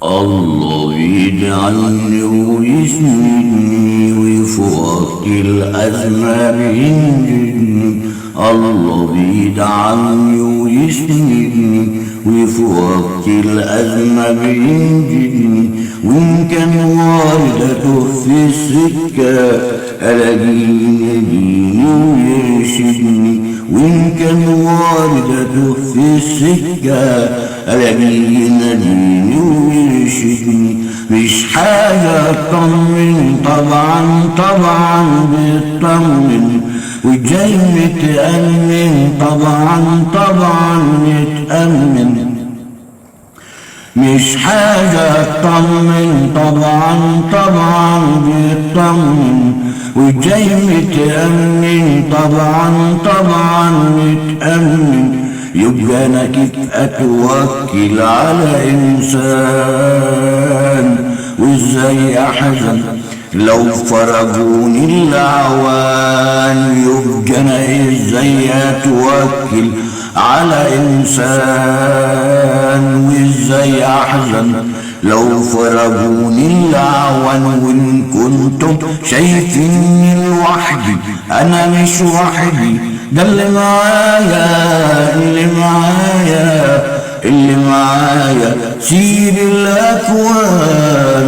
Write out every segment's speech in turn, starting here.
الله يجعلني ويسندني ويفوق الأزمة بينجدني. الله يجعلني ويسندني ويفوق الأزمة بينجدني. وإن كان والدته في السكة ألاقيه يديني ويرشدني. وإن كان والدته في السكة ألاقيه يناديني ويرشدني. مش حاجة أطمن طبعا بيطمن وجاي متأمن طبعا متأمن. مش حاجة أطمن طبعا بيطمن وجاي متأمن طبعا متأمن. يبقى أنا كيف أتوكل على إنسان وإزاي أحزن لو فرقوني الأعوان. يبقى أنا إزاي أتوكل على إنسان وإزاي أحزن لو فرقوني الأعوان. وإن كنتم شايفيني لوحدي أنا مش وحدي، ده اللي معايا سيد الأكوان.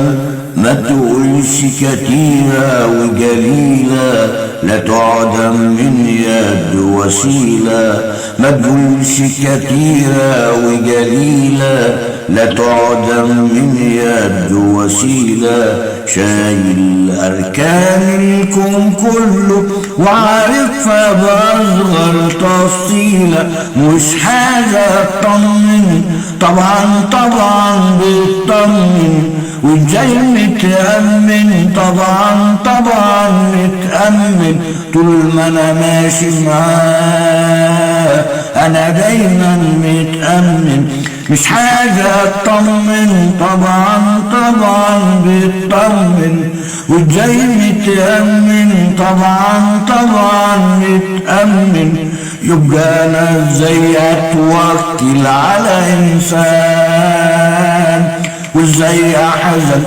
ما تقولش كتيرة وجليلة لا تعدم من يد وسيلة. ما تقولش كتيرة وجليلة لا تعدم من يد وسيلة. شايل أركان الكون كله وعارفها بأصغر تفصيلة. مش حاجة أطمن طبعا بيطمن وجاي متأمن طبعا متأمن. طول ما أنا ماشي معاه أنا دايما متأمن. مش حاجة أطمن طبعا بيطمن وجاي متأمن طبعا متأمن. يبقى أنا ازاي أتوكل على إنسان وازاي أحزن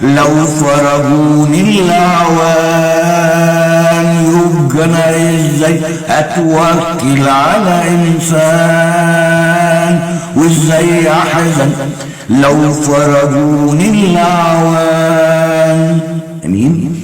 لو فرقوني الأعوان. يبقى أنا ازاي أتوكل على إنسان وازاي أحزن لو فرقوني الأعوان. أمين.